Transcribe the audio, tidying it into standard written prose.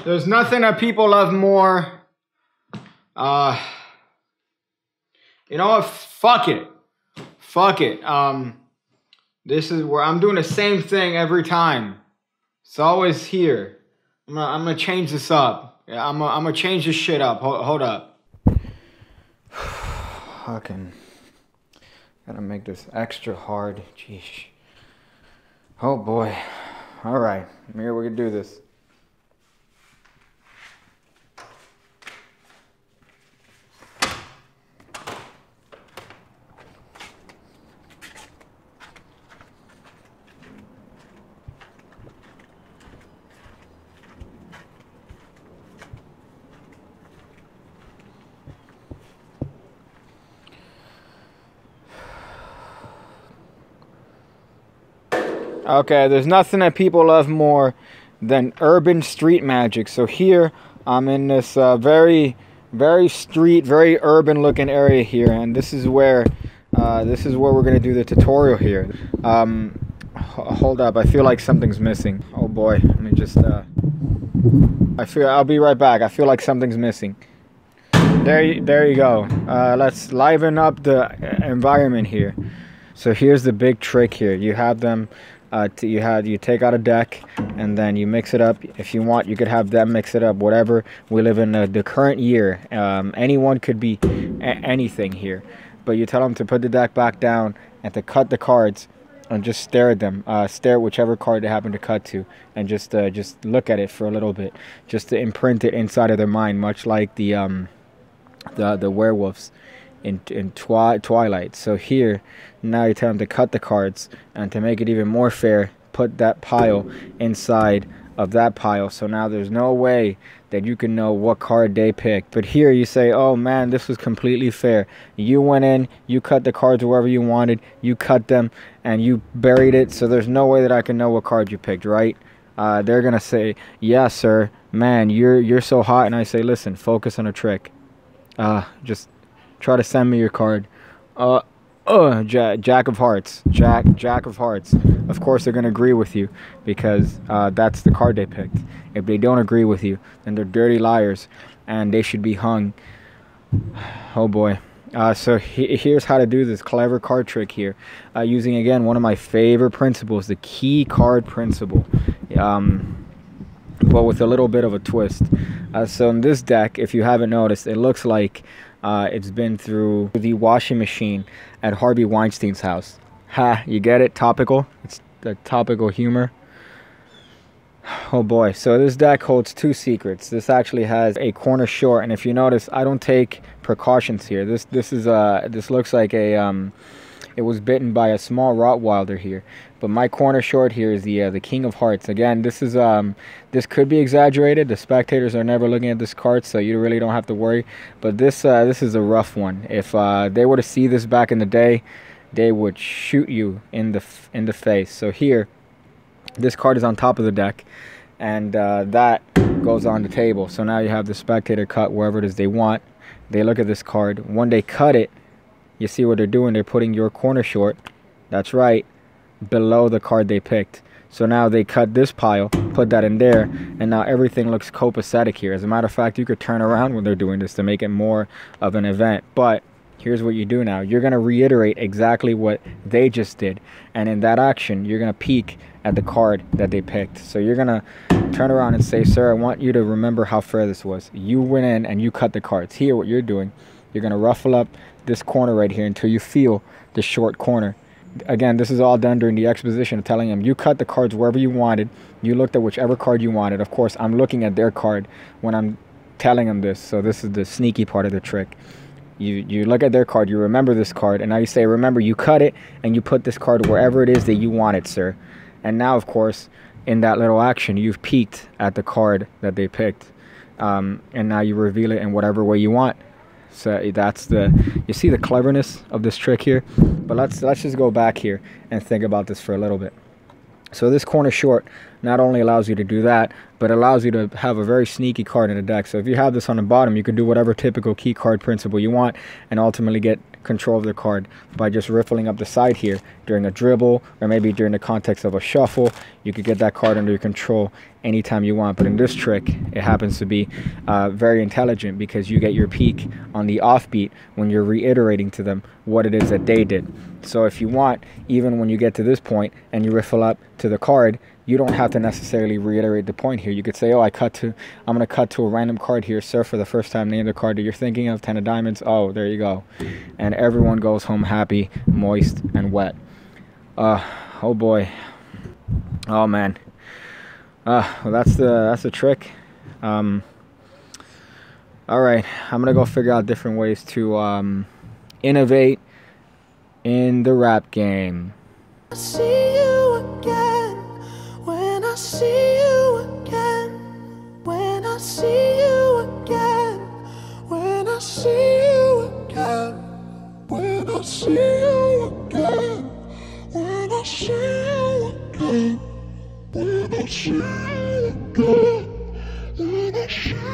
There's nothing that people love more. You know what? Fuck it. Fuck it. This is where I'm doing the same thing every time. It's always here. I'm gonna change this up. Yeah, I'm gonna change this shit up. Hold up. Fucking gotta make this extra hard. Jeez. Oh boy. All right. Here we can do this. Okay, there's nothing that people love more than urban street magic. So here, I'm in this very street, very urban looking area here, and this is where we're gonna do the tutorial here. Hold up, I feel like something's missing. Oh boy, let me just. I'll be right back. I feel like something's missing. There you go. Let's liven up the environment here. So here's the big trick here. You have them. You take out a deck and then you mix it up. If you want, you could have them mix it up, whatever. We live in the current year. Anyone could be anything here, but you tell them to put the deck back down and to cut the cards and just stare at them. Stare at whichever card they happen to cut to, and just look at it for a little bit, just to imprint it inside of their mind, much like the werewolves in Twilight. So here, now you tell them to cut the cards, and to make it even more fair, put that pile inside of that pile. So now there's no way that you can know what card they picked. But here you say, oh man, this was completely fair. You went in, you cut the cards wherever you wanted, you cut them, and you buried it, so there's no way that I can know what card you picked, right? They're gonna say, yeah sir, man, you're so hot. And I say, listen, focus on a trick. Just try to send me your card. Jack of Hearts. Jack of Hearts. Of course they're gonna agree with you, because that's the card they picked. If they don't agree with you, then they're dirty liars, and they should be hung. Oh boy. So here's how to do this clever card trick here, using again one of my favorite principles, the key card principle, but with a little bit of a twist. So in this deck, if you haven't noticed, it looks like it's been through the washing machine at Harvey Weinstein's house. Ha, you get it? Topical. It's the topical humor. Oh boy. So this deck holds two secrets. This actually has a corner short, and if you notice, I don't take precautions here. This looks like a it was bitten by a small Rottweiler here. But my corner short here is the King of Hearts. Again, this could be exaggerated. The spectators are never looking at this card, so you really don't have to worry. But this is a rough one. If they were to see this back in the day, they would shoot you in the face. So here, this card is on top of the deck, and that goes on the table. So now you have the spectator cut wherever it is they want. They look at this card. When they cut it, you see what they're doing. They're putting your corner short. That's right, below the card they picked. So now they cut this pile, put that in there, and now everything looks copacetic here. As a matter of fact, you could turn around when they're doing this to make it more of an event. But here's what you do now. You're going to reiterate exactly what they just did. And in that action, you're going to peek at the card that they picked. So you're going to turn around and say, sir, I want you to remember how fair this was. You went in and you cut the cards. Here, what you're doing, you're going to ruffle up this corner right here until you feel the short corner. Again, this is all done during the exposition of telling them you cut the cards wherever you wanted. You looked at whichever card you wanted. Of course, I'm looking at their card when I'm telling them this. So this is the sneaky part of the trick. You look at their card, you remember this card, and now you say, remember, you cut it and you put this card wherever it is that you want it, sir. And now, of course, in that little action, you've peeked at the card that they picked. And now you reveal it in whatever way you want. So that's you see the cleverness of this trick here. But let's just go back here and think about this for a little bit. So this corner short not only allows you to do that, but allows you to have a very sneaky card in the deck. So if you have this on the bottom, you can do whatever typical key card principle you want and ultimately get control of the card by just riffling up the side here during a dribble, or maybe during the context of a shuffle. You could get that card under your control anytime you want. But in this trick, it happens to be very intelligent, because you get your peak on the offbeat when you're reiterating to them what it is that they did. So if you want, even when you get to this point and you riffle up to the card, you don't have to necessarily reiterate the point here. You could say, oh, I'm going to cut to a random card here. Sir, for the first time, name the card that you're thinking of. 10 of diamonds. Oh, there you go. And everyone goes home happy, moist, and wet. Oh boy. Oh man. Well, that's the trick. All right, I'm gonna go figure out different ways to innovate in the rap game. I see you again. When I see you again. When I see you again. When I see you again. When I see you again. When I see you again. When I see you again. When I see